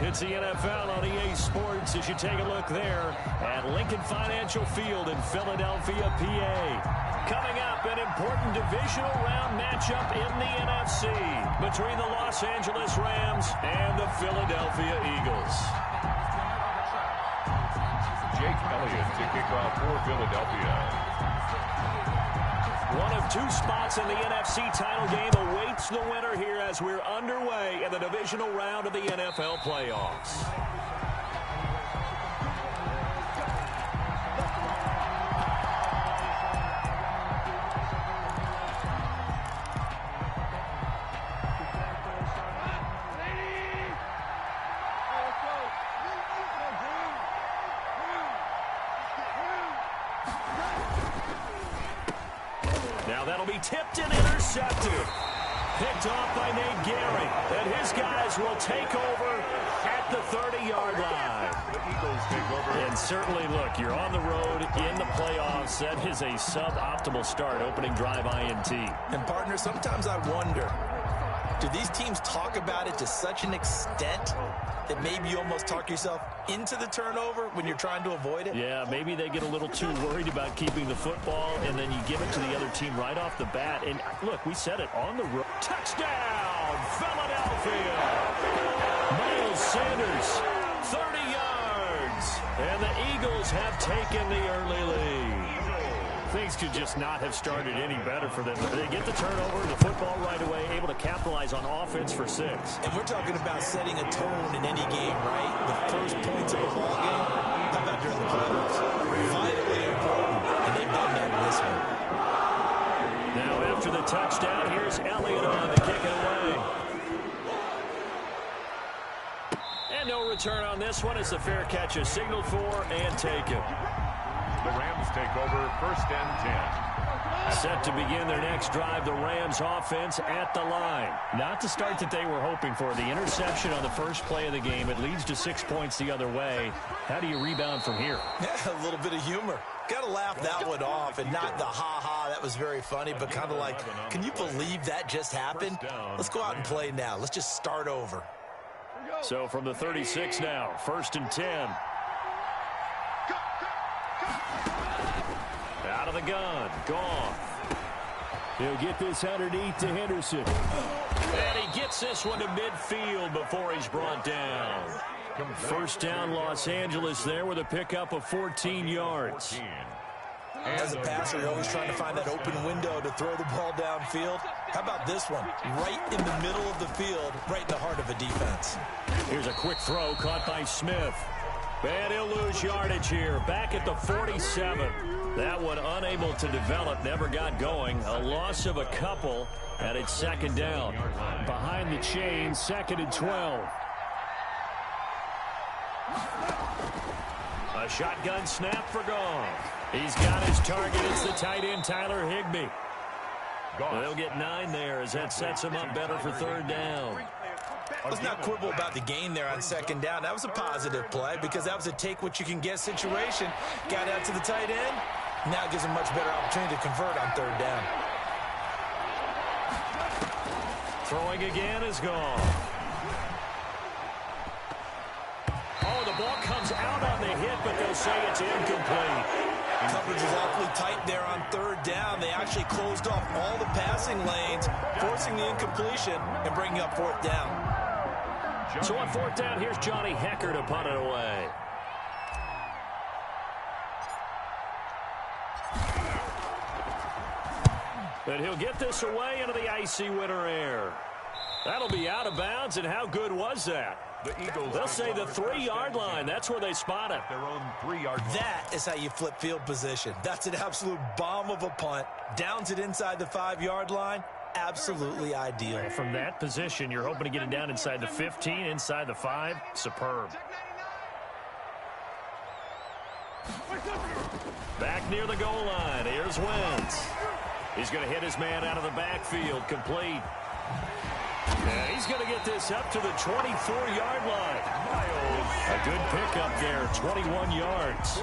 It's the NFL on EA Sports as you take a look there at Lincoln Financial Field in Philadelphia, PA. Coming up, an important divisional round matchup in the NFC between the Los Angeles Rams and the Philadelphia Eagles. Jake Elliott to kick off for Philadelphia. One of two spots in the NFC title game awaits the winner here as we're underway in the divisional round of the NFL playoffs. Now that'll be tipped and intercepted. Picked off by Nate Gehring. And his guys will take over at the 30-yard line. The Eagles take over. And certainly, look, you're on the road in the playoffs. That is a suboptimal start, opening drive INT. And, partner, sometimes I wonder, do these teams talk about it to such an extent that maybe you almost talk yourself into the turnover when you're trying to avoid it? Yeah, maybe they get a little too worried about keeping the football, and then you give it to the other team right off the bat. And, look, we said it on the road. Touchdown, Philadelphia! Miles Sanders, 30 yards. And the Eagles have taken the early lead. Things could just not have started any better for them. They get the turnover, the football right away, able to capitalize on offense for 6. And we're talking about setting a tone in any game, right? The first points of a ball game. How about during the playoffs? Vitally important, and they've done that in this one. Now after the touchdown, here's Elliott on to kick it away. And no return on this one as the fair catch is signaled for and taken. The Rams take over, 1st and 10. Set to begin their next drive, the Rams offense at the line. Not the start that they were hoping for. The interception on the first play of the game. It leads to 6 points the other way. How do you rebound from here? Yeah, a little bit of humor. Got to laugh that one off, and not the ha-ha, that was very funny, but kind of like, can you believe that just happened? Let's go out and play now. Let's just start over. So from the 36 now, 1st and 10. Out of the gun, gone. He'll get this underneath to Henderson. And he gets this one to midfield before he's brought down. 1st down, Los Angeles there with a pickup of 14 yards. As a passer, you're always trying to find that open window to throw the ball downfield. How about this one? Right in the middle of the field, right in the heart of a defense. Here's a quick throw caught by Smith. And he'll lose yardage here. Back at the 47. That one unable to develop, never got going. A loss of a couple, and it's 2nd down. Behind the chain, 2nd and 12. A shotgun snap for Goff. He's got his target. It's the tight end, Tyler Higbee. They'll get 9 there as that sets him up better for 3rd down. Let's not quibble about the gain there on 2nd down. That was a positive play because that was a take-what-you-can-get situation. Got out to the tight end. Now it gives him a much better opportunity to convert on 3rd down. Throwing again is gone. Oh, the ball comes out on the hit, but they'll say it's incomplete. Coverage was awfully tight there on 3rd down. They actually closed off all the passing lanes, forcing the incompletion and bringing up 4th down. So on 4th down, here's Johnny Hecker to punt it away. But he'll get this away into the icy winter air. That'll be out of bounds, and how good was that? The Eagles, they'll say the 3-yard line. That's where they spot it. Their own 3-yard line. That is how you flip field position. That's an absolute bomb of a punt. Downs it inside the 5-yard line. Absolutely ideal. From that position, you're hoping to get it down inside the 15, inside the 5. Superb. Back near the goal line. Here's Wentz. He's going to hit his man out of the backfield. Complete. And he's going to get this up to the 24-yard line. A good pickup there, 21 yards.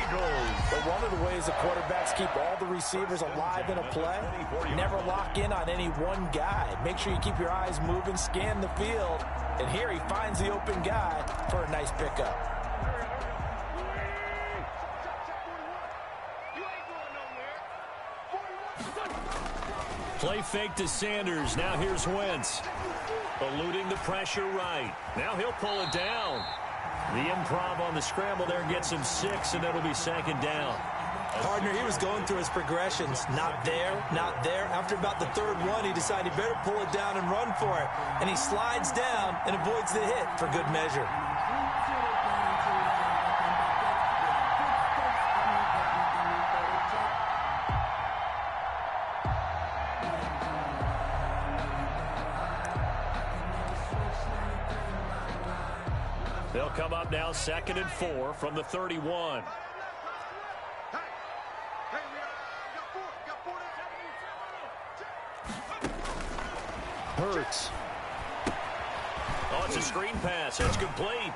Eagles. But one of the ways the quarterbacks keep all the receivers alive in a play, never lock in on any one guy. Make sure you keep your eyes moving, scan the field, and here he finds the open guy for a nice pickup. Play fake to Sanders. Now here's Wentz. Eluding the pressure right. Now he'll pull it down. The improv on the scramble there gets him 6, and it'll be second down. Partner, he was going through his progressions. Not there, not there. After about the third one, he decided he better pull it down and run for it. And he slides down and avoids the hit for good measure. They'll come up now 2nd and 4 from the 31. Hurts. Oh, it's a screen pass. It's complete.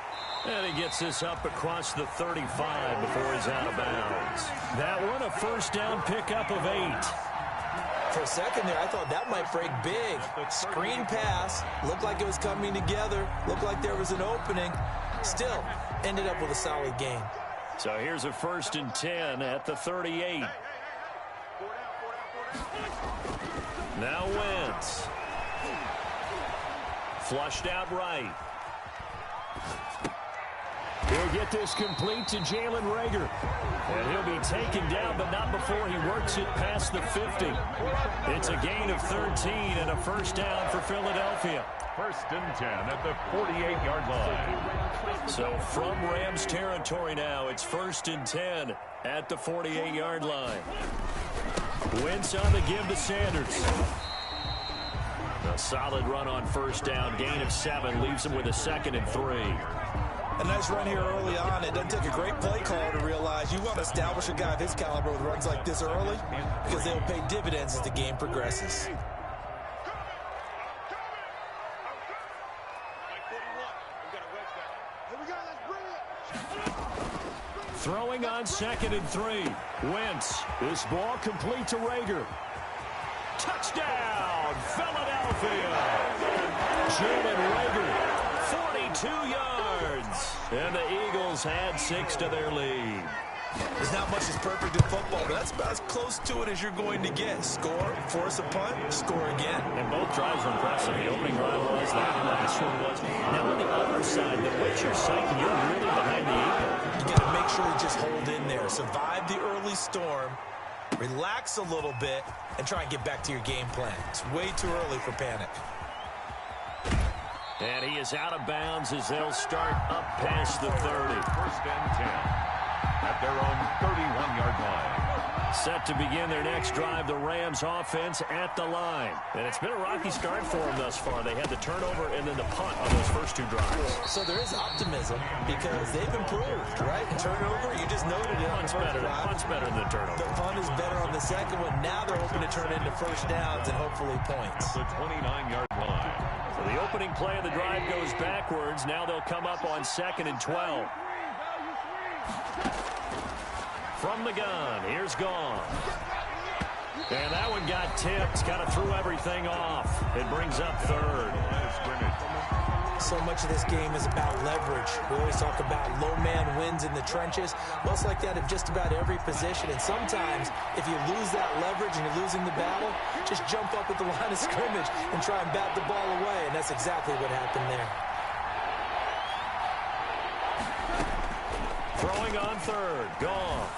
And he gets this up across the 35 before he's out of bounds. That one, a first down pickup of 8. For a second there, I thought that might break big. Screen pass. Looked like it was coming together. Looked like there was an opening. Still, ended up with a solid gain. So here's a 1st and 10 at the 38. Now Wentz. Flushed out right. He'll get this complete to Jalen Reagor. And he'll be taken down, but not before he works it past the 50. It's a gain of 13 and a first down for Philadelphia. 1st and 10 at the 48-yard line. So from Rams territory now, it's 1st and 10 at the 48-yard line. Wentz on the give to Sanders. A solid run on first down. Gain of 7 leaves him with a 2nd and 3. A nice run here early on. It doesn't take a great play call to realize you want to establish a guy of his caliber with runs like this early because they'll pay dividends as the game progresses. Throwing on 2nd and 3. Wentz. This ball complete to Reagor. Touchdown, Philadelphia. Jalen Reagor, 42 yards. And the Eagles add 6 to their lead. There's not much that's perfect in football, but that's about as close to it as you're going to get. Score, force a punt, score again. And both drives were impressive. The opening drive was, the last one was. Now on the other side, the way you're psyching, you're really behind the 8 ball. You got to make sure you just hold in there. Survive the early storm, relax a little bit, and try and get back to your game plan. It's way too early for panic. And he is out of bounds as they'll start up past the 30. 1st and 10 at their own 31-yard line. Set to begin their next drive, the Rams offense at the line. And it's been a rocky start for them thus far. They had the turnover and then the punt on those first 2 drives. So there is optimism because they've improved, right? And turnover, you just noted it. Punt's better than the turnover. The punt is better on the second one. Now they're hoping to turn it into first downs and hopefully points. The 29-yard line. So the opening play of the drive goes backwards. Now they'll come up on 2nd and 12. From the gun, here's Gone. And that one got tipped, kind of threw everything off. It brings up 3rd. So much of this game is about leverage. We always talk about low man wins in the trenches. Well, it's like that in just about every position. And sometimes, if you lose that leverage and you're losing the battle, just jump up at the line of scrimmage and try and bat the ball away. And that's exactly what happened there. Throwing on 3rd, Gone.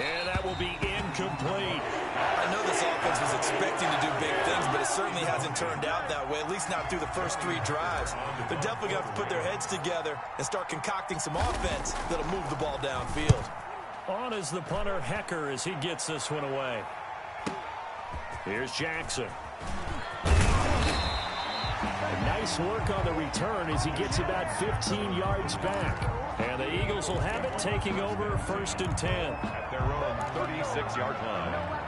And that will be incomplete. I know this offense was expecting to do big things, but it certainly hasn't turned out that way, at least not through the first 3 drives. They're definitely going to have to put their heads together and start concocting some offense that'll move the ball downfield. On is the punter, Hecker, as he gets this one away. Here's Jackson. Nice work on the return as he gets about 15 yards back. And the Eagles will have it, taking over 1st and 10. At their own 36-yard line.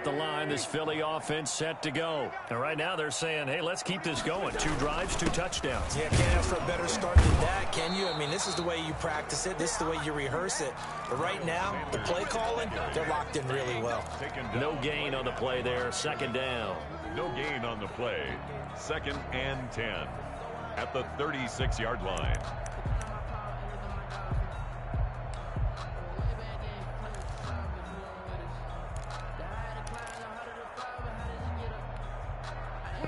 at the line. This Philly offense set to go. And right now they're saying, hey, let's keep this going. 2 drives, 2 touchdowns. Yeah, can't ask for a better start than that, can you? I mean, this is the way you practice it. This is the way you rehearse it. But right now, the play calling, they're locked in really well. No gain on the play there. 2nd down. No gain on the play. 2nd and 10 at the 36-yard line.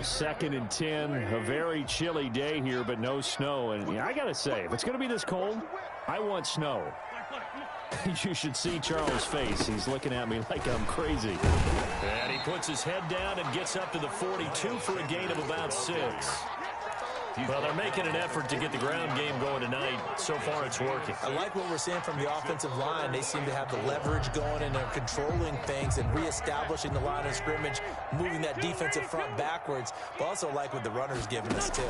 Second and 10, a very chilly day here, but no snow. And I got to say, if it's going to be this cold, I want snow. You should see Charles' face. He's looking at me like I'm crazy. And he puts his head down and gets up to the 42 for a gain of about 6. Well, they're making an effort to get the ground game going tonight. So far, it's working. I like what we're seeing from the offensive line. They seem to have the leverage going, and they're controlling things and reestablishing the line of scrimmage, moving that defensive front backwards. But also like what the runner's giving us, too.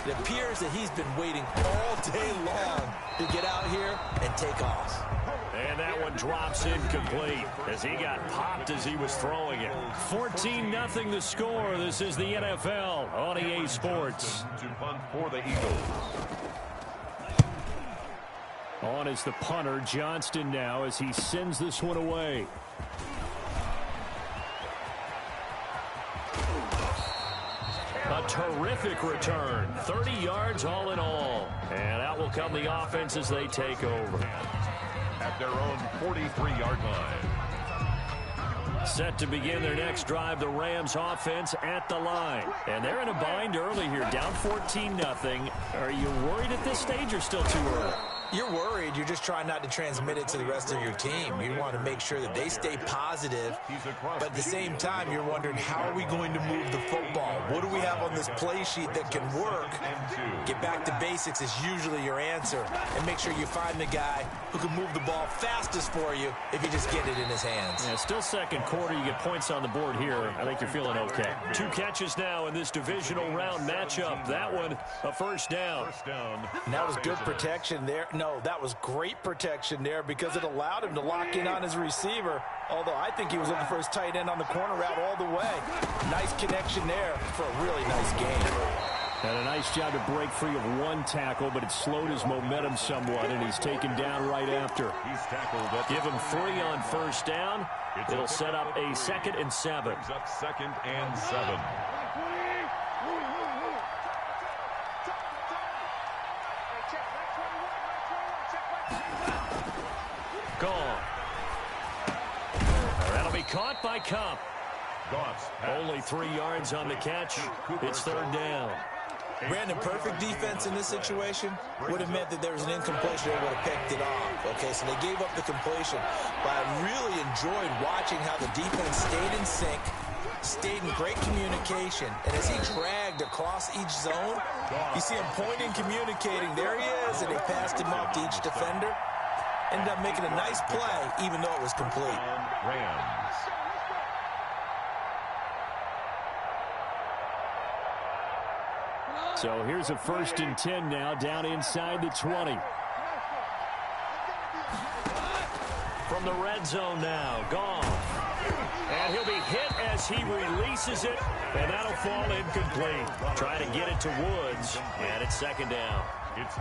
It appears that he's been waiting all day long to get out here and take off. And that one drops incomplete as he got popped as he was throwing it. 14-0 the score. This is the NFL on EA Sports. To punt for the Eagles. On is the punter, Johnston, now as he sends this one away. A terrific return. 30 yards all in all. And out will come the offense as they take over. At their own 43-yard line. Set to begin their next drive, the Rams offense at the line. And they're in a bind early here, down 14-0. Are you worried at this stage or still too early? You're worried. You're just trying not to transmit it to the rest of your team. You want to make sure that they stay positive. But at the same time, you're wondering, how are we going to move the football? What do we have on this play sheet that can work? Get back to basics is usually your answer. And make sure you find the guy who can move the ball fastest for you if you just get it in his hands. Yeah, still 2nd quarter. You get points on the board here. I think you're feeling okay. 2 catches now in this divisional round matchup. That one, a first down. And that was good protection there. No, that was great protection there because it allowed him to lock in on his receiver. Although I think he was looking for his tight end on the corner route all the way. Nice connection there for a really nice game. And a nice job to break free of 1 tackle, but it slowed his momentum somewhat, and he's taken down right after. He's tackled. Give him 3 on first down. It'll set up a 2nd and 7. Brings up 2nd and 7. Gone. That'll be caught by Cup. Only 3 yards on the catch. It's 3rd down. Brandon, perfect defense in this situation would have meant that there was an incompletion. They would have picked it off. Okay, so they gave up the completion. But I really enjoyed watching how the defense stayed in sync, stayed in great communication. And as he dragged across each zone, you see him pointing, communicating. There he is, and they passed him up to each defender. Ended up making a nice play, even though it was complete. Rams. So here's a 1st and 10 now, down inside the 20. From the red zone now, gone. And he'll be hit as he releases it, and that'll fall incomplete. Try to get it to Woods, and it's 2nd down.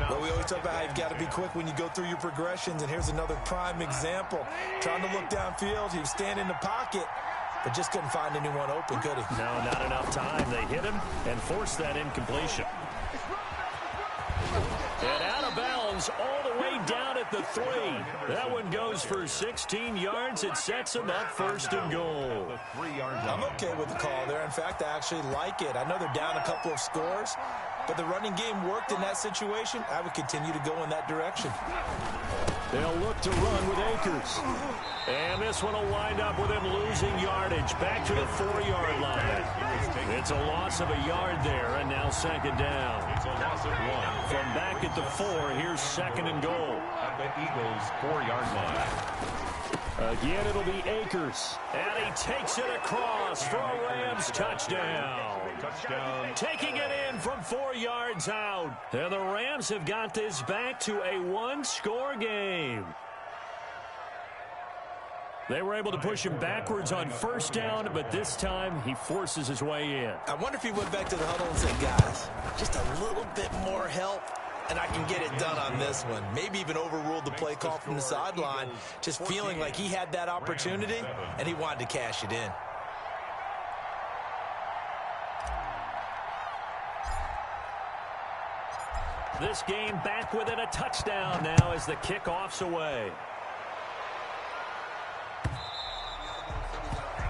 Well, we always talk about how you've got to be quick when you go through your progressions, and here's another prime example. Trying to look downfield, he was standing in the pocket, but just couldn't find anyone open, could he? No, not enough time. They hit him and forced that incompletion. And out of bounds all the way down at the 3. That one goes for 16 yards. It sets him up 1st and goal. I'm okay with the call there. In fact, I actually like it. I know they're down a couple of scores, but the running game worked in that situation. I would continue to go in that direction. They'll look to run with Akers. And this one will wind up with him losing yardage. Back to the 4-yard line. It's a loss of a yard there, and now 2nd down. It's a loss of 1. From back at the 4, here's 2nd and goal. At the Eagles' 4-yard line. Again, it'll be Akers. And he takes it across for a Rams touchdown. Touchdown. Taking it in from 4 yards out. And the Rams have got this back to a 1-score game. They were able to push him backwards on first down, but this time he forces his way in. I wonder if he went back to the huddle and said, guys, just a little bit more help, and I can get it done on this one. Maybe even overruled the play call from the sideline, just feeling like he had that opportunity, and he wanted to cash it in. This game back within a touchdown now as the kickoff's away.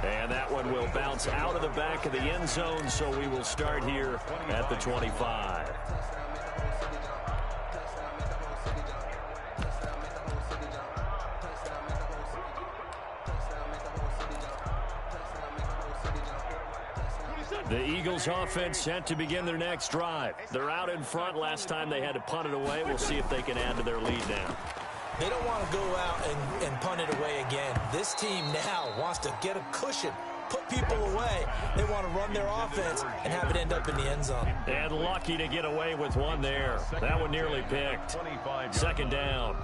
And that one will bounce out of the back of the end zone, so we will start here at the 25. The Eagles offense set to begin their next drive. They're out in front. Last time they had to punt it away. We'll see if they can add to their lead now. They don't want to go out and punt it away again. This team now wants to get a cushion, put people away. They want to run their offense and have it end up in the end zone. And lucky to get away with one there. That one nearly picked. Second down.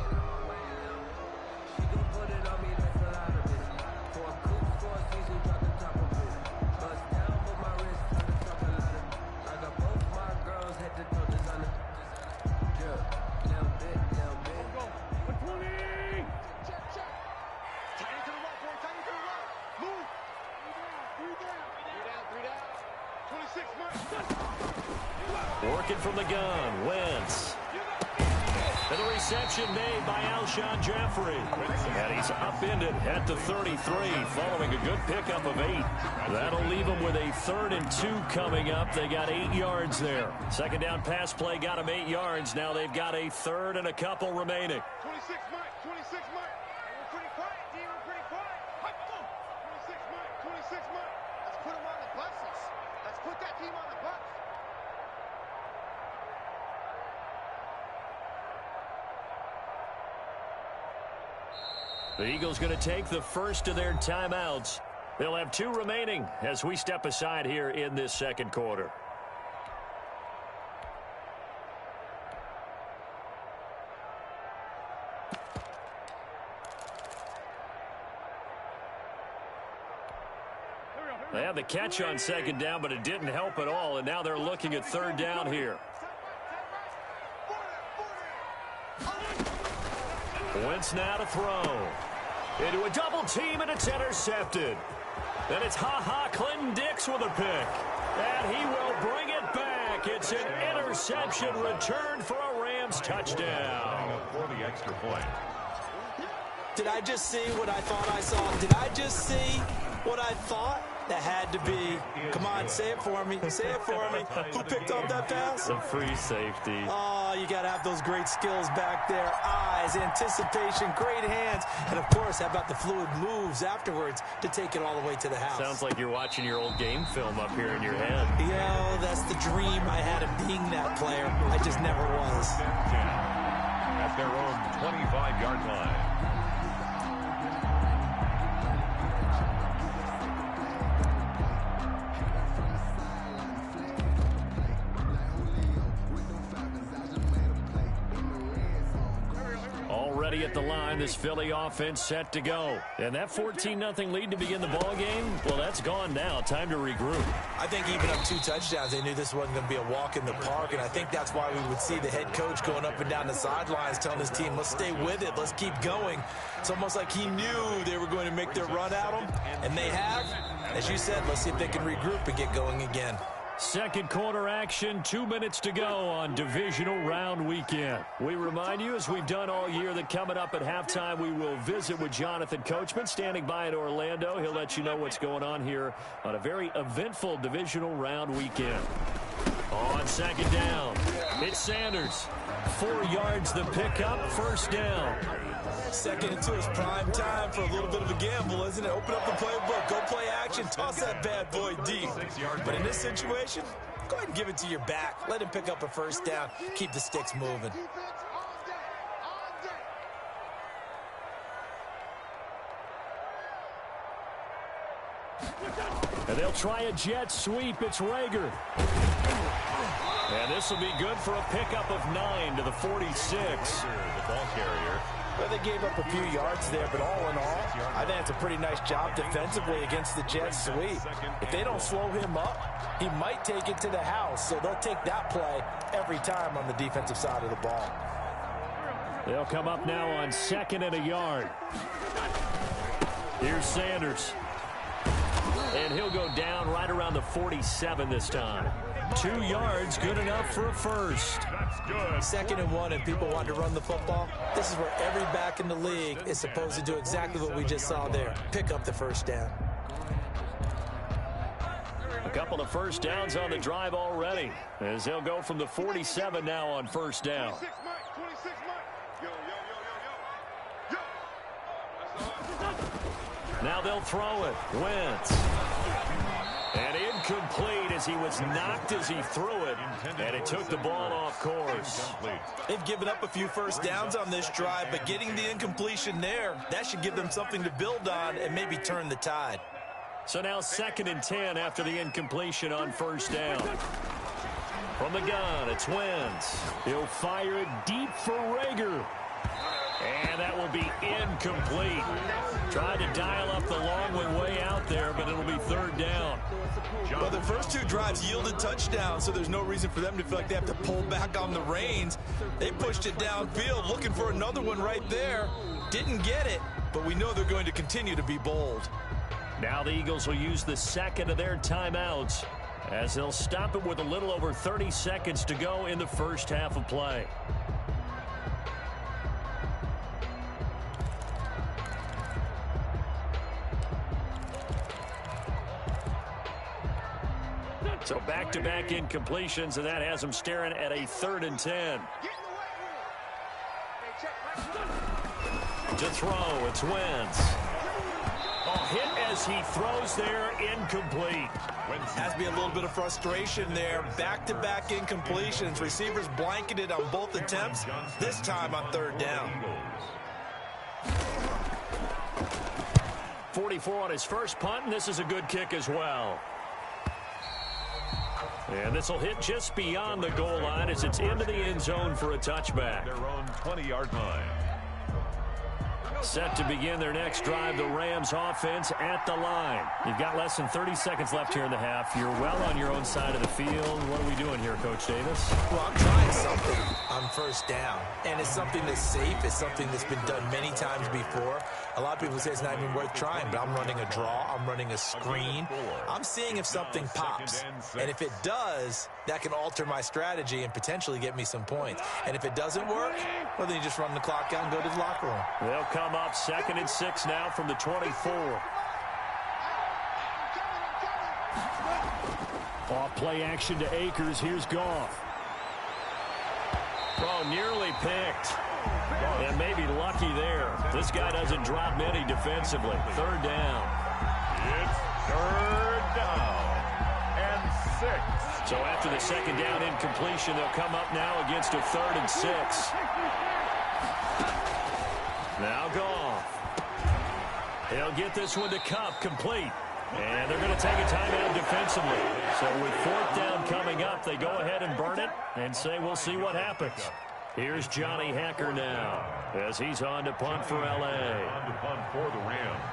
Working from the gun, Wentz. And the reception made by Alshon Jeffrey. And he's upended at the 33, following a good pickup of 8. That'll leave them with a 3rd and 2 coming up. They got 8 yards there. Second down pass play got them 8 yards. Now they've got a 3rd and a couple remaining. 26 Mike, 26 Mike. We're pretty quiet, D. We're pretty quiet. 26 Mike, 26 Mike. Let's put them on the buses. Let's put that team on the bus. The Eagles going to take the first of their timeouts. They'll have 2 remaining as we step aside here in this second quarter. They had the catch on second down, but it didn't help at all, and now they're looking at 3rd down here. Wentz now to throw. Into a double team, and it's intercepted. And it's Clinton Dix with a pick. And he will bring it back. It's an interception return for a Rams touchdown. For the extra point. Did I just see what I thought I saw? Did I just see what I thought? That had to be. Come on, say it for me. Say it for me. Who picked up that pass? The free safety. Oh, you got to have those great skills back there. Eyes, anticipation, great hands. And, of course, how about the fluid moves afterwards to take it all the way to the house? Sounds like you're watching your old game film up here in your head. Yeah, that's the dream I had of being that player. I just never was. At their own 25-yard line. Already at the line, this Philly offense set to go. And that 14-0 lead to begin the ball game, well, that's gone now. Time to regroup. I think even up 2 touchdowns, they knew this wasn't going to be a walk in the park, and I think that's why we would see the head coach going up and down the sidelines telling his team, let's stay with it, let's keep going. It's almost like he knew they were going to make their run at him, and they have. As you said, let's see if they can regroup and get going again. Second quarter action, 2 minutes to go on divisional round weekend. We remind you, as we've done all year, that coming up at halftime, we will visit with Jonathan Coachman, standing by in Orlando. He'll let you know what's going on here on a very eventful divisional round weekend. On second down, it's Sanders. 4 yards the pickup, first down. Second and 2 is prime time for a little bit of a gamble, isn't it? Open up the playbook, go play action, toss that bad boy deep. But in this situation, go ahead and give it to your back. Let him pick up a first down. Keep the sticks moving. And they'll try a jet sweep. It's Rager. And this will be good for a pickup of 9 to the 46. The ball carrier. Well, they gave up a few yards there, but all in all, I think it's a pretty nice job defensively against the Jets sweep. If they don't slow him up, he might take it to the house, so they'll take that play every time on the defensive side of the ball. They'll come up now on 2nd and a yard. Here's Sanders. And he'll go down right around the 47 this time. 2 yards, good enough for a first. That's good. 2nd and 1, and people want to run the football. This is where every back in the league is supposed to do exactly what we just saw there. Pick up the first down. A couple of first downs on the drive already, as they'll go from the 47 now on first down. 26 Mike, 26 Mike. Yo. Now they'll throw it. Wentz. And incomplete as he was knocked as he threw it, and it took the ball off course. They've given up a few first downs on this drive, but getting the incompletion there, that should give them something to build on and maybe turn the tide. So now 2nd and 10 after the incompletion on first down. From the gun, it's Wentz. He'll fire it deep for Rager. And that will be incomplete. Tried to dial up the long way out there, but it'll be 3rd down. Well, the first 2 drives yielded touchdowns, so there's no reason for them to feel like they have to pull back on the reins. They pushed it downfield, looking for another one right there. Didn't get it, but we know they're going to continue to be bold. Now the Eagles will use the 2nd of their timeouts, as they'll stop it with a little over 30 seconds to go in the first half of play. So back-to-back incompletions, and that has them staring at a 3rd and 10. To throw, it's Wentz. Hit as he throws there, incomplete. Has to be a little bit of frustration there. Back-to-back incompletions. Receivers blanketed on both attempts, this time on 3rd down. 44 on his first punt, and this is a good kick as well. And this will hit just beyond the goal line as it's into the end zone for a touchback. Their own 20-yard line. Set to begin their next drive, the Rams offense at the line. You've got less than 30 seconds left here in the half. You're well on your own side of the field. What are we doing here, Coach Davis? Well, I'm trying something on first down, and it's something that's safe. It's something that's been done many times before. A lot of people say it's not even worth trying, but I'm running a draw. I'm running a screen. I'm seeing if something pops, and if it does, that can alter my strategy and potentially get me some points. And if it doesn't work, well, then you just run the clock out and go to the locker room. They'll come up 2nd and 6 now from the 24. Off play action to Akers. Here's Goff. Oh, nearly picked. And maybe lucky there. This guy doesn't drop many defensively. 3rd down. It's 3rd down and 6. So after the 2nd down incompletion, they'll come up now against a 3rd and 6. Now Goff. He'll get this one to Cup, complete. And they're going to take a timeout defensively. So with 4th down coming up, they go ahead and burn it and say we'll see what happens. Here's Johnny Hacker now as he's on to punt for L.A. On to punt for the Rams.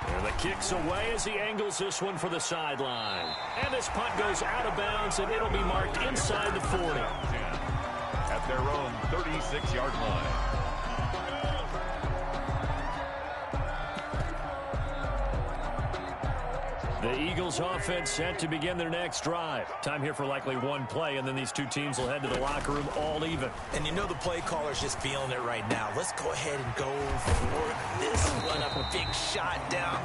And the kick's away as he angles this one for the sideline. And this punt goes out of bounds, and it'll be marked inside the 40. At their own 36-yard line. The Eagles offense set to begin their next drive. Time here for likely one play, and then these two teams will head to the locker room all even. And you know the play caller's just feeling it right now. Let's go ahead and go for this one. A big shot down.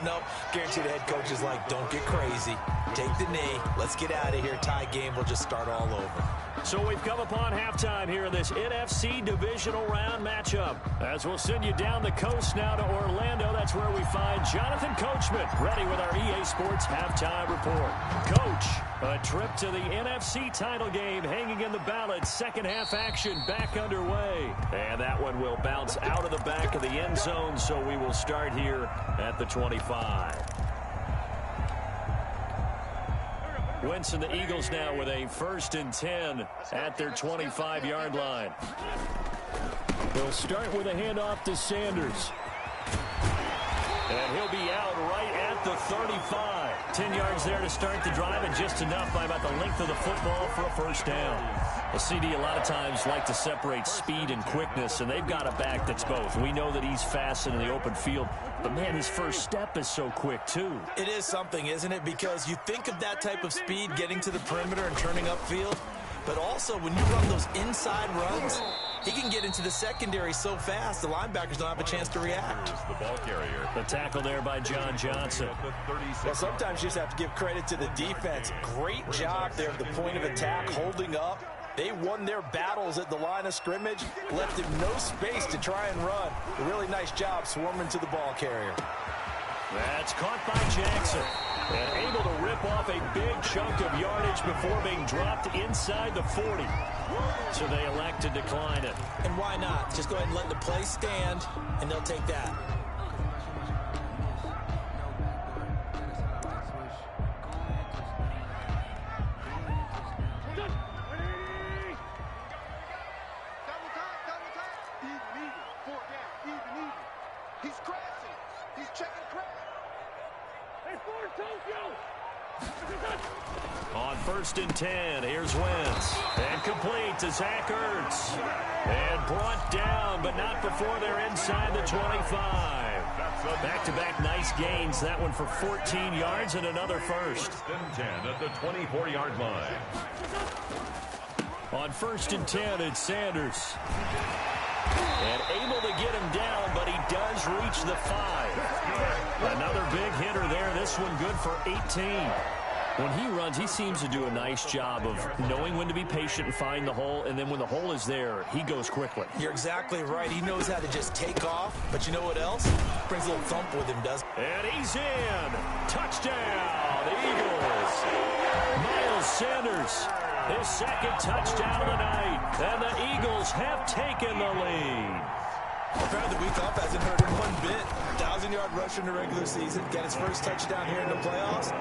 Nope. Guarantee the head coach is like, don't get crazy. Take the knee. Let's get out of here. Tie game. We'll just start all over. So we've come upon halftime here in this NFC divisional round matchup. As we'll send you down the coast now to Orlando. That's where we find Jonathan Coachman, ready with our EA Sports halftime report. Coach, a trip to the NFC title game hanging in the balance. Second half action back underway. And that one will bounce out of the back of the end zone, so we will start here at the 25. Wentz and the Eagles now with a 1st and 10 at their 25-yard line. They'll start with a handoff to Sanders. And he'll be out right at the 35. 10 yards there to start the drive, and just enough by about the length of the football for a 1st down. A CD a lot of times like to separate speed and quickness, and they've got a back that's both. We know that he's fast in the open field, but, man, his first step is so quick, too. It is something, isn't it? Because you think of that type of speed getting to the perimeter and turning upfield, but also when you run those inside runs, he can get into the secondary so fast the linebackers don't have a chance to react. The ball carrier. The tackle there by John Johnson. Well, sometimes you just have to give credit to the defense. Great job there at the point of attack, holding up. They won their battles at the line of scrimmage, left him no space to try and run. A really nice job swarming to the ball carrier. That's caught by Jackson. And able to rip off a big chunk of yardage before being dropped inside the 40. So they elect to decline it. And why not? Just go ahead and let the play stand, and they'll take that. He's crashing. He's checking crash. On 1st and 10, here's Wentz. And complete to Zach Ertz. And brought down, but not before they're inside the 25. Back-to-back nice gains. That one for 14 yards and another 1st. 1st and 10 at the 24-yard line. On 1st and 10, it's Sanders. And able to get him down, but he does reach the 5. Another big hitter there. This one good for 18. When he runs, he seems to do a nice job of knowing when to be patient and find the hole, and then when the hole is there, he goes quickly. You're exactly right. He knows how to just take off, but you know what else? Brings a little thump with him, doesn't he? And he's in. Touchdown, Eagles. Miles Sanders, his 2nd touchdown of the night, and the Eagles have taken the lead. The week off hasn't hurt him one bit. 1,000-yard rush in the regular season. Got his 1st touchdown here in the playoffs.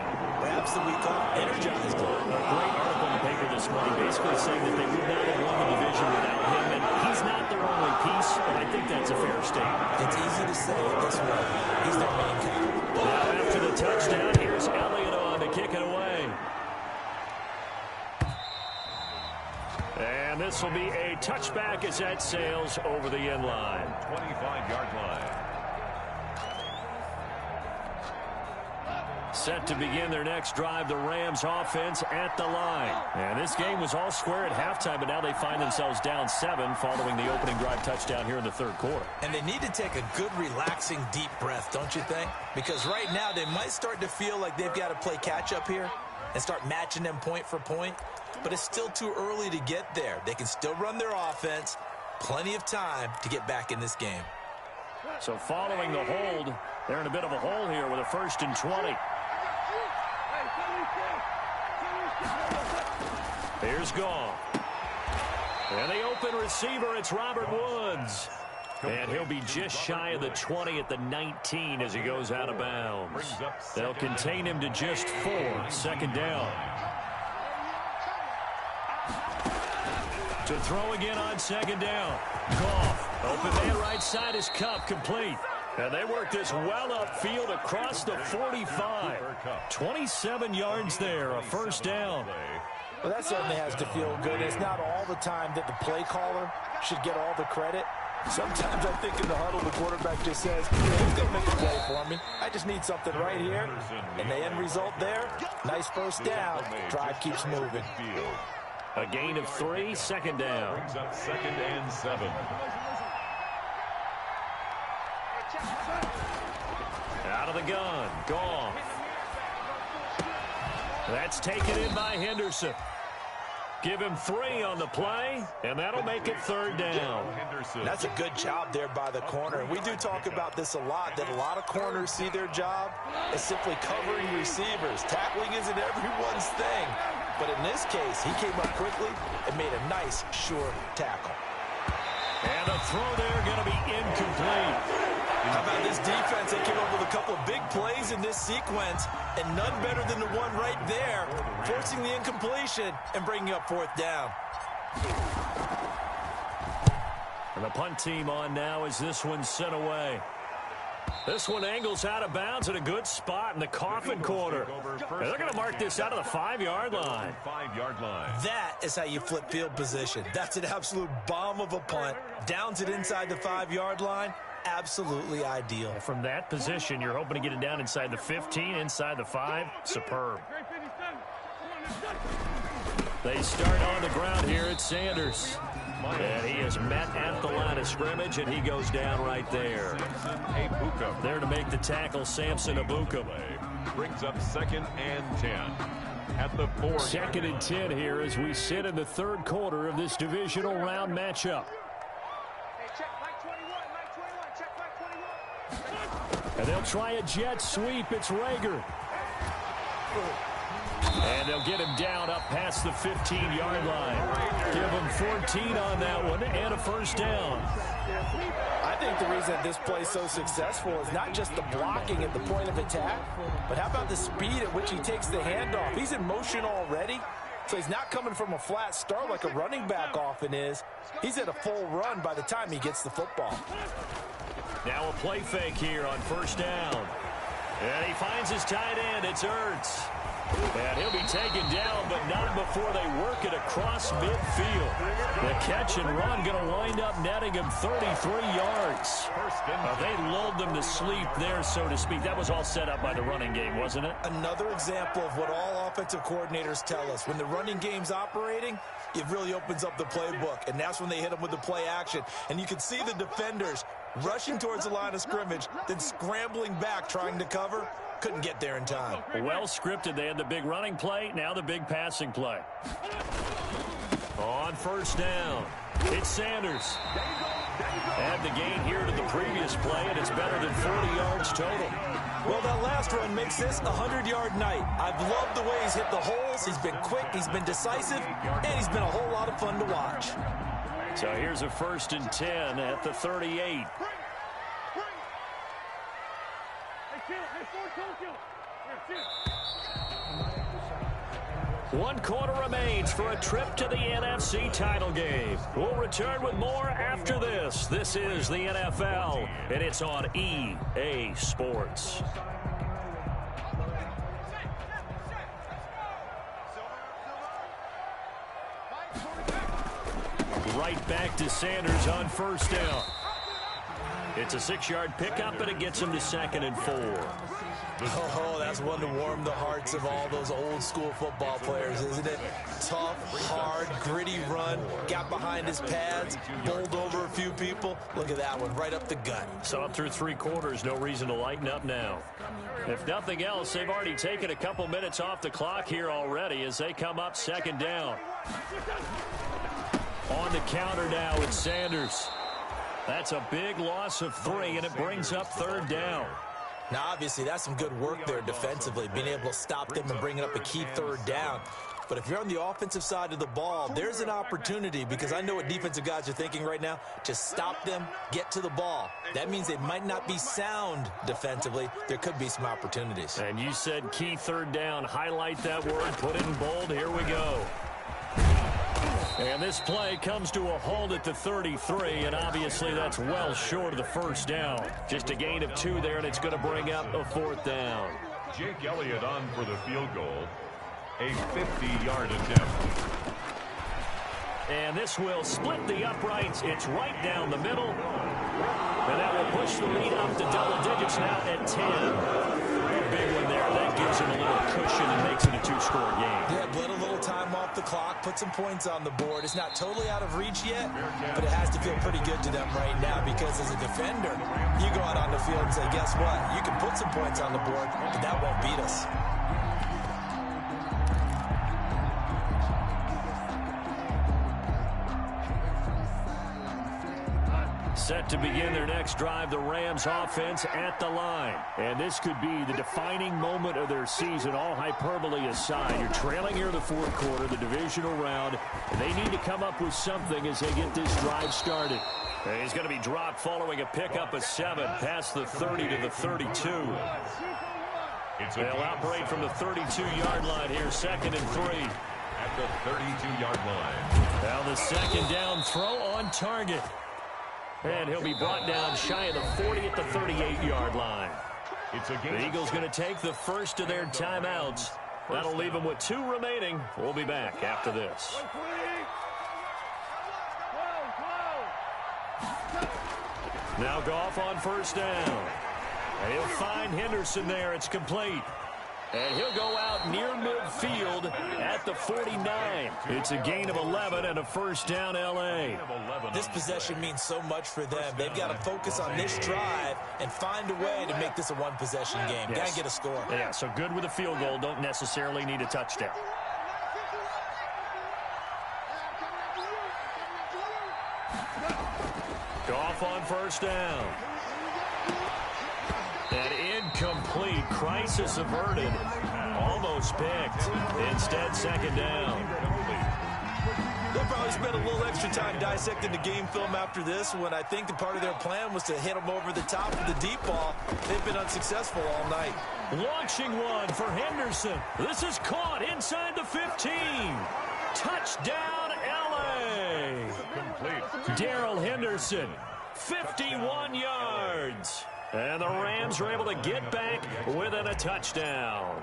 Perhaps the week off energized him. A great article in the paper this morning basically saying that they would not have won the division without him, and he's not their only piece, but I think that's a fair statement. It's easy to say it this way. He's their main guy. Now after the touchdown, here's Elliott on to kick it away. And this will be a touchback as that sails over the end line. 25-yard line. Set to begin their next drive, the Rams offense at the line. And this game was all square at halftime, but now they find themselves down 7 following the opening drive touchdown here in the 3rd quarter. And they need to take a good, relaxing, deep breath, don't you think? Because right now they might start to feel like they've got to play catch-up here and start matching them point for point. But it's still too early to get there. They can still run their offense. Plenty of time to get back in this game. So following the hold, they're in a bit of a hole here with a 1st and 20. Here's Goff. And the open receiver, it's Robert Woods. And he'll be just shy of the 20 at the 19 as he goes out of bounds. They'll contain him to just 4. 2nd down. To throw again on 2nd down. Goff, open man right side is Cup, complete. And they work this well upfield across the 45. 27 yards there, a 1st down. Well, that certainly has to feel good. It's not all the time that the play caller should get all the credit. Sometimes I think in the huddle, the quarterback just says, who's going to make a play for me? I just need something right here. And the end result there, nice 1st down. Drive keeps moving. A gain of 3, 2nd down. Brings up 2nd and 7. Out of the gun, Goff. That's taken in by Henderson. Give him 3 on the play, and that'll make it 3rd down. That's a good job there by the corner. We do talk about this a lot, that a lot of corners see their job as simply covering receivers. Tackling isn't everyone's thing. But in this case, he came up quickly and made a nice, sure tackle. And the throw there going to be incomplete. How about this defense? They came over the couple of big plays in this sequence, and none better than the one right there, forcing the incompletion and bringing up fourth down. And the punt team on now as this one's sent away. This one angles out of bounds in a good spot in the coffin corner. And they're going to mark this out of the 5-yard line. 5-yard line. That is how you flip field position. That's an absolute bomb of a punt. Downs it inside the 5-yard line. Absolutely ideal. From that position, you're hoping to get it down inside the 15, inside the 5. Superb. They start on the ground here at Sanders. And he is met at the line of scrimmage, and he goes down right there. There to make the tackle, Samson Abuka. Brings up 2nd and 10 at the 4. 2nd and 10 here as we sit in the third quarter of this divisional round matchup. And they'll try a jet sweep. It's Rager. And they'll get him down up past the 15-yard line. Give him 14 on that one and a first down. I think the reason that this play is so successful is not just the blocking at the point of attack, but how about the speed at which he takes the handoff? He's in motion already, so he's not coming from a flat start like a running back often is. He's at a full run by the time he gets the football. Now a play fake here on first down. And he finds his tight end. It's Ertz. And he'll be taken down, but not before they work it across midfield. The catch and run going to wind up netting him 33 yards. They lulled them to sleep there, so to speak. That was all set up by the running game, wasn't it? Another example of what all offensive coordinators tell us. When the running game's operating, it really opens up the playbook, and that's when they hit them with the play action. And you can see the defenders rushing towards the line of scrimmage, then scrambling back trying to cover. Couldn't get there in time. Well scripted. They had the big running play, now the big passing play. On first down, it's Sanders. Add the gain here to the previous play, and it's better than 40 yards total. Well, that last run makes this a 100-yard night. I've loved the way he's hit the holes. He's been quick, he's been decisive, and he's been a whole lot of fun to watch. So here's a 1st and 10 at the 38. One quarter remains for a trip to the NFC title game. We'll return with more after this. This is the NFL, and it's on EA Sports. Right back to Sanders on first down. It's a 6-yard pickup, and it gets him to 2nd and 4. Oh, that's one to warm the hearts of all those old-school football players, isn't it? Tough, hard, gritty run, got behind his pads, bowled over a few people. Look at that one, right up the gut. So up through 3 quarters, no reason to lighten up now. If nothing else, they've already taken a couple minutes off the clock here already as they come up 2nd down. On the counter now, it's Sanders. That's a big loss of 3, and it brings up 3rd down. Now, obviously, that's some good work there defensively, being able to stop them and bringing up a key 3rd down. But if you're on the offensive side of the ball, there's an opportunity, because I know what defensive guys are thinking right now, to stop them, get to the ball. That means they might not be sound defensively. There could be some opportunities. And you said key 3rd down. Highlight that word, put it in bold. Here we go. And this play comes to a halt at the 33, and obviously that's well short of the first down. Just a gain of 2 there, and it's going to bring up a 4th down. Jake Elliott on for the field goal. A 50-yard attempt. And this will split the uprights. It's right down the middle. And that will push the lead up to double digits now at 10. A big one there. That gives him a little cushion and makes it a 2-score game. Yeah, bled a little time off the clock, put some points on the board. It's not totally out of reach yet, but it has to feel pretty good to them right now, because as a defender, you go out on the field and say, guess what? You can put some points on the board, but that won't beat us. Set to begin their next drive, the Rams offense at the line. And this could be the defining moment of their season, all hyperbole aside. You're trailing here in the fourth quarter, the divisional round, and they need to come up with something as they get this drive started. He's going to be dropped following a pickup of 7 past the 30 to the 32. They'll operate from the 32-yard line here, 2nd and 3. At the 32-yard line. Now the second down throw on target. And he'll be brought down shy of the 40 at the 38-yard line. The Eagles going to take the first of their timeouts. That'll leave them with 2 remaining. We'll be back after this. Now Goff on first down. And he'll find Henderson there. It's complete. And he'll go out near midfield at the 49. It's a gain of 11 and a first down, L.A. This possession means so much for them. They've got to focus on this drive and find a way to make this a one-possession game. Got to get a score. Yeah, so good with a field goal. Don't necessarily need a touchdown. Goff on first down. And incomplete. Crisis averted. Almost picked. Instead, second down. They'll probably spend a little extra time dissecting the game film after this when I think the part of their plan was to hit them over the top of the deep ball. They've been unsuccessful all night. Launching one for Henderson. This is caught inside the 15. Touchdown, L.A. Complete. Darrell Henderson, 51 yards. And the Rams are able to get back within a touchdown.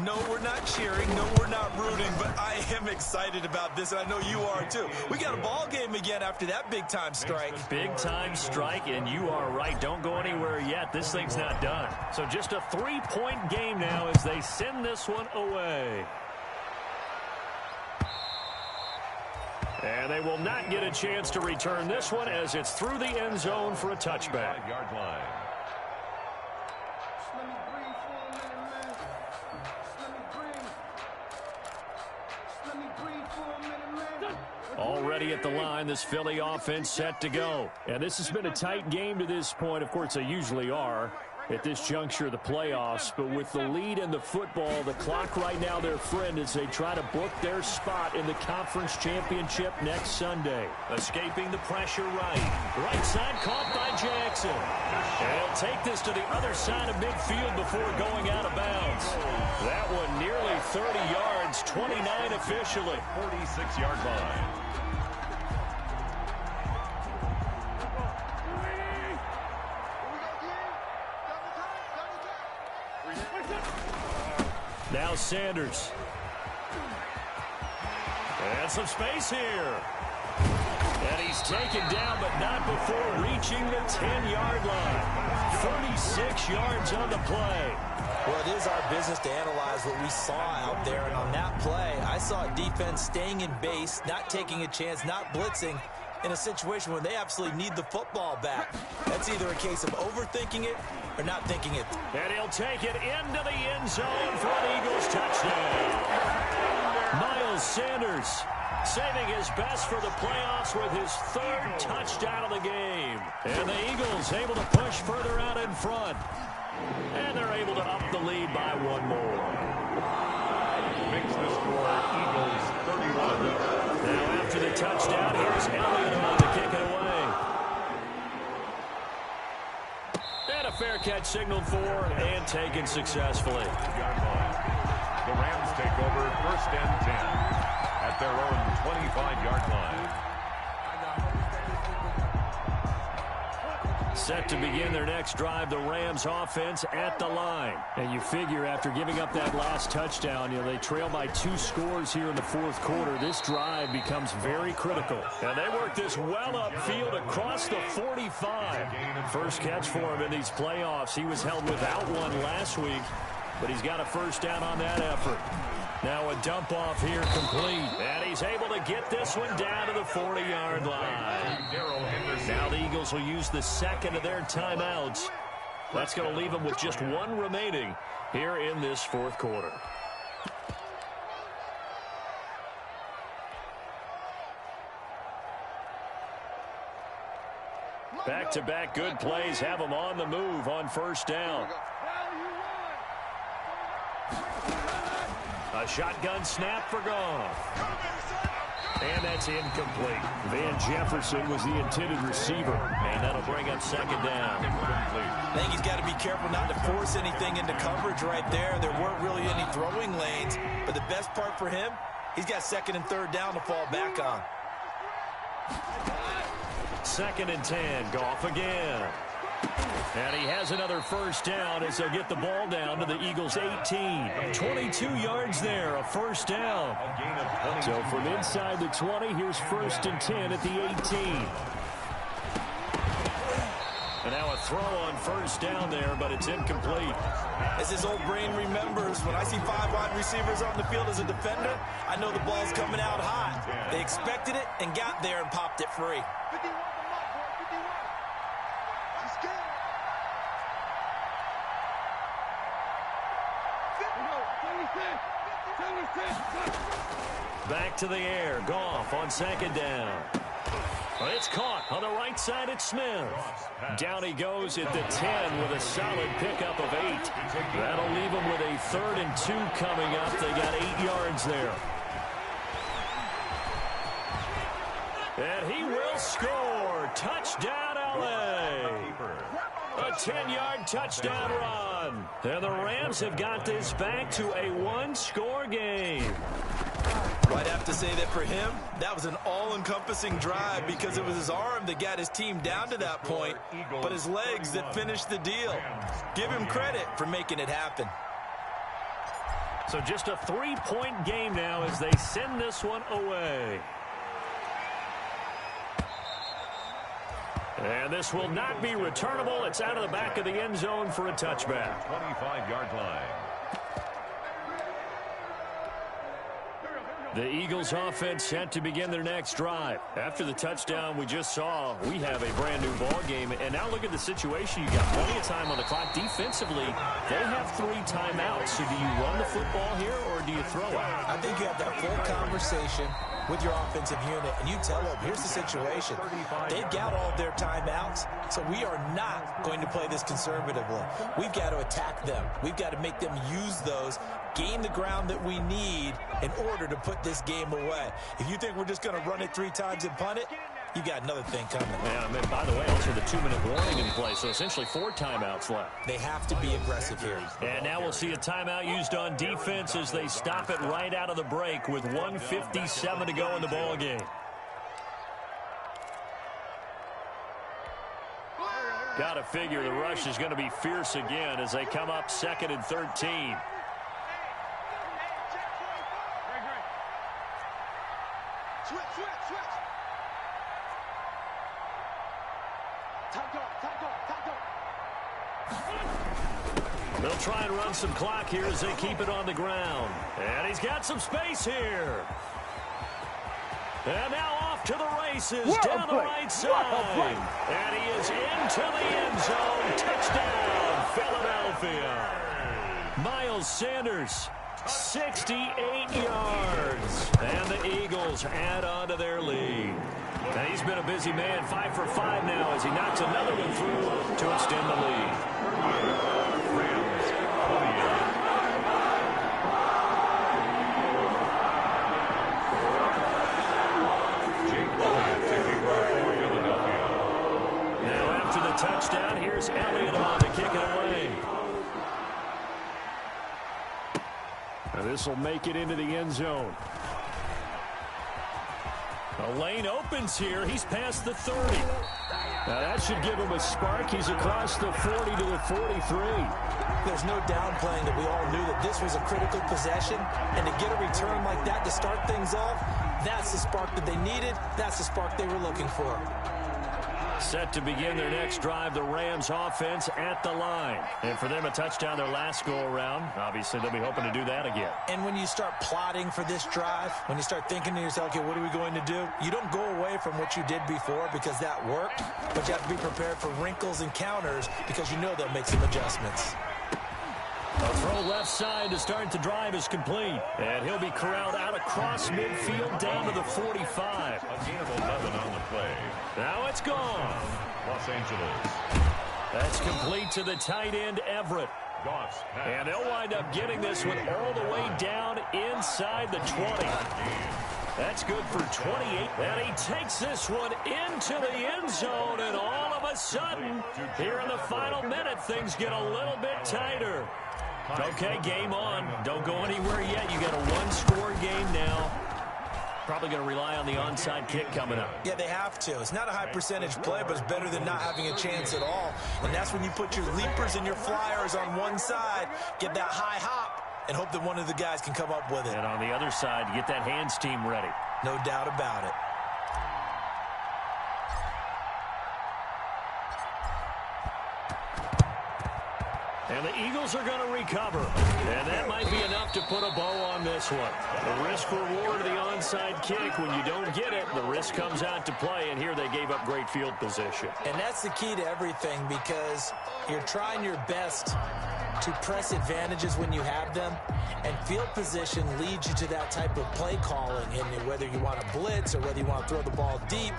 No, we're not cheering. No, we're not rooting. But I am excited about this, and I know you are too. We got a ball game again after that big-time strike. Big-time strike, and you are right. Don't go anywhere yet. This thing's not done. So just a 3-point game now as they send this one away. And they will not get a chance to return this one as it's through the end zone for a touchback. Yard line. Already at the line, this Philly offense set to go. And this has been a tight game to this point. Of course, they usually are at this juncture of the playoffs. But with the lead in the football, the clock right now their friend as they try to book their spot in the conference championship next Sunday. Escaping the pressure right side caught by Jackson. And he'll take this to the other side of midfield before going out of bounds. That one nearly 30 yards, 29 officially. 46-yard line. Now Sanders. And some space here. And he's taken down, but not before reaching the 10-yard line. 36 yards on the play. Well, it is our business to analyze what we saw out there. And on that play, I saw a defense staying in base, not taking a chance, not blitzing, in a situation where they absolutely need the football back. That's either a case of overthinking it or not thinking it. And he'll take it into the end zone for an Eagles touchdown. Miles Sanders saving his best for the playoffs with his 3rd touchdown of the game. And the Eagles able to push further out in front. And they're able to up the lead by 1 more. Makes the score Eagles 31. Now after the touchdown, here's Elliott on to kick it away. And a fair catch signaled for and taken successfully. Yard line. The Rams take over 1st and 10 at their own 25-yard line. Set to begin their next drive, the Rams offense at the line. And you figure after giving up that last touchdown, they trail by 2 scores here in the 4th quarter. This drive becomes very critical. And they work this well upfield across the 45. First catch for him in these playoffs. He was held without one last week, but he's got a first down on that effort. Now a dump off here complete. And he's able to get this one down to the 40-yard line. Now the Eagles will use the 2nd of their timeouts. That's going to leave them with just 1 remaining here in this 4th quarter. Back-to-back good plays have them on the move on first down. A shotgun snap for Goff. And that's incomplete. Van Jefferson was the intended receiver. And that'll bring up second down. I think he's got to be careful not to force anything into coverage right there. There weren't really any throwing lanes. But the best part for him, he's got second and third down to fall back on. Second and 10. Goff again. And he has another first down as they'll get the ball down to the Eagles' 18. 22 yards there, a first down. So from inside the 20, here's first and 10 at the 18. And now a throw on first down there, but it's incomplete. As his old brain remembers, when I see 5 wide receivers on the field as a defender, I know the ball's coming out hot. They expected it and got there and popped it free. Back to the air. Goff on second down. It's caught on the right side at Smith. Down he goes at the 10 with a solid pickup of 8. That'll leave him with a 3rd and 2 coming up. They got 8 yards there. And he will score. Touchdown, LA. A 10-yard touchdown run. And the Rams have got this back to a 1-score game. Well, I'd have to say that for him, that was an all-encompassing drive because it was his arm that got his team down to that point, but his legs that finished the deal. Give him credit for making it happen. So just a 3-point game now as they send this one away. And this will not be returnable. It's out of the back of the end zone for a touchback. 25-yard line. The Eagles offense set to begin their next drive. After the touchdown we just saw, we have a brand new ball game. And now look at the situation. You got plenty of time on the clock. Defensively, they have 3 timeouts. So do you run the football here or do you throw it? I think you have that full conversation with your offensive unit, and you tell them, here's the situation. They've got all their timeouts, so we are not going to play this conservatively. We've got to attack them. We've got to make them use those, gain the ground that we need in order to put this game away. If you think we're just going to run it 3 times and punt it, you got another thing coming. Yeah, and by the way, also the 2-minute warning in play, so essentially 4 timeouts left. They have to be aggressive here. And now we'll see a timeout used on defense as they stop it right out of the break with 1:57 to go in the ball game. Got to figure the rush is going to be fierce again as they come up 2nd and 13. They'll try and run some clock here as they keep it on the ground. And he's got some space here. And now off to the races down the right side. And he is into the end zone. Touchdown, Philadelphia. Miles Sanders, 68 yards. And the Eagles add on to their lead. And he's been a busy man, 5 for 5 now as he knocks another one through to extend the lead. Touchdown. Here's Elliott on to kick it away. Now this will make it into the end zone. A lane opens here. He's past the 30. Now that should give him a spark. He's across the 40 to the 43. There's no downplaying that we all knew that this was a critical possession, and to get a return like that to start things off, that's the spark that they needed. That's the spark they were looking for. Set to begin their next drive, the Rams offense at the line. And for them, a touchdown their last go-around. Obviously, they'll be hoping to do that again. And when you start plotting for this drive, when you start thinking to yourself, okay, what are we going to do? You don't go away from what you did before because that worked, but you have to be prepared for wrinkles and counters because you know they'll make some adjustments. A throw left side to start the drive is complete. And he'll be corralled out across midfield down to the 45. A gain of 11 on the play. Now it's gone. Los Angeles. That's complete to the tight end, Everett. Goss. And they'll wind up getting this one all the way down inside the 20. That's good for 28. And he takes this one into the end zone. And all of a sudden, here in the final minute, things get a little bit tighter. Okay, game on. Don't go anywhere yet. You got a one-score game now. Probably going to rely on the onside kick coming up. Yeah, they have to. It's not a high percentage play, but it's better than not having a chance at all. And that's when you put your leapers and your flyers on one side, get that high hop, and hope that one of the guys can come up with it. And on the other side, you get that hands team ready. No doubt about it. And the Eagles are going to recover. And that might be enough to put a bow on this one. The risk-reward of the onside kick, when you don't get it, the risk comes out to play, and here they gave up great field position. And that's the key to everything, because you're trying your best to press advantages when you have them, and field position leads you to that type of play calling. And whether you want to blitz or whether you want to throw the ball deep,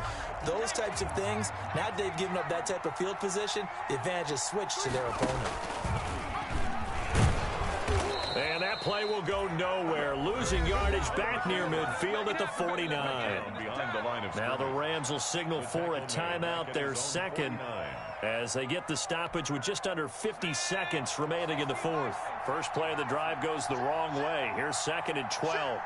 those types of things, now they've given up that type of field position, the advantage is switched to their opponent. And that play will go nowhere. Losing yardage back near midfield at the 49. Now the Rams will signal for a timeout, their second, as they get the stoppage with just under 50 seconds remaining in the fourth. First play of the drive goes the wrong way. Here's 2nd and 12.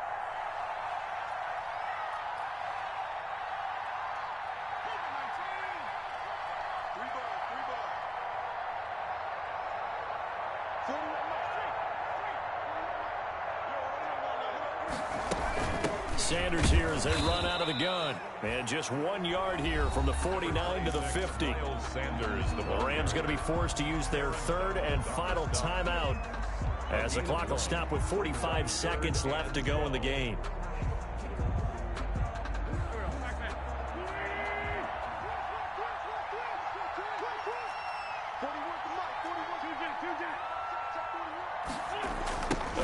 Sanders here as they run out of the gun. And just 1 yard here from the 49 to the 50. The Rams going to be forced to use their third and final timeout, as the clock will stop with 45 seconds left to go in the game.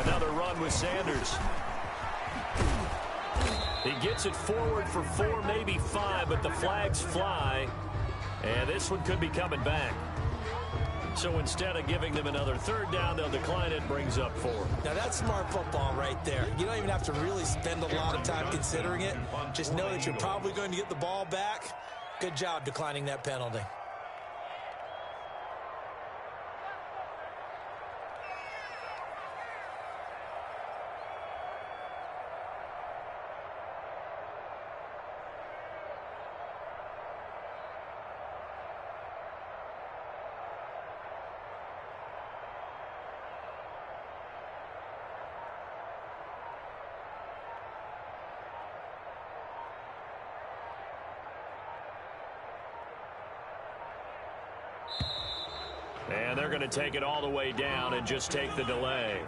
Another run with Sanders. He gets it forward for 4, maybe 5, but the flags fly. And this one could be coming back. So instead of giving them another third down, they'll decline it, brings up 4. Now that's smart football right there. You don't even have to really spend a lot of time considering it. Just know that you're probably going to get the ball back. Good job declining that penalty. And they're going to take it all the way down and just take the delay.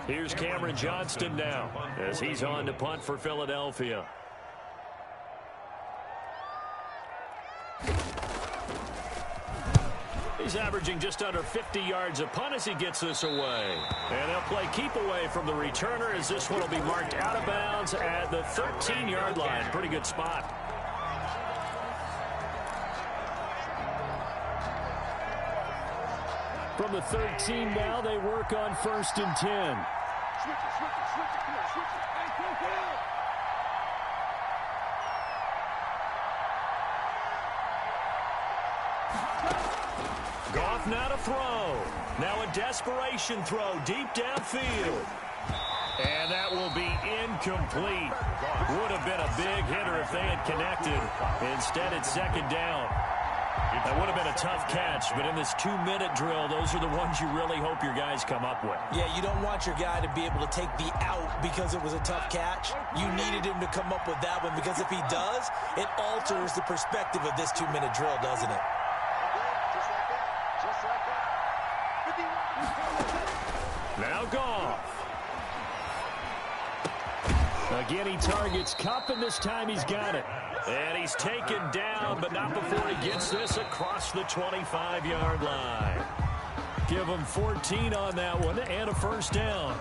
Here's Cameron Johnston now as he's on to punt for Philadelphia. He's averaging just under 50 yards a punt as he gets this away. And they'll play keep away from the returner as this one will be marked out of bounds at the 13-yard line. Pretty good spot. From the 13 now, they work on 1st and 10. Switch it, come on, switch it. Goff now to throw. Now a desperation throw deep downfield. And that will be incomplete. Would have been a big hitter if they had connected. Instead, it's 2nd down. That would have been a tough catch, but in this 2-minute drill, those are the ones you really hope your guys come up with. Yeah, you don't want your guy to be able to take the out because it was a tough catch. You needed him to come up with that one, because if he does, it alters the perspective of this 2-minute drill, doesn't it? Now Goff. Again, he targets Cup, and this time he's got it. And he's taken down, but not before he gets this across the 25-yard line. Give him 14 on that one and a first down.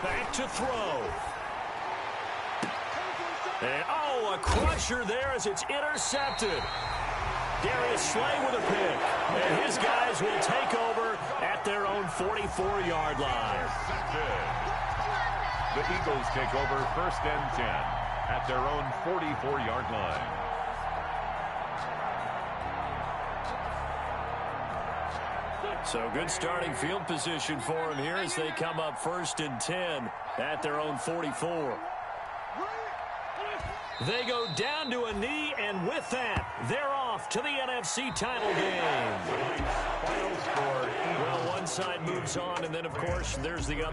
Back to throw. And, oh, a crusher there as it's intercepted. Darius Slay with a pick. And his guys will take over at their own 44-yard line. The Eagles take over 1st and 10 at their own 44-yard line. So good starting field position for them here as they come up 1st and 10 at their own 44. They go down to a knee, and with that, they're off to the NFC title game. Well, one side moves on, and then, of course, there's the other.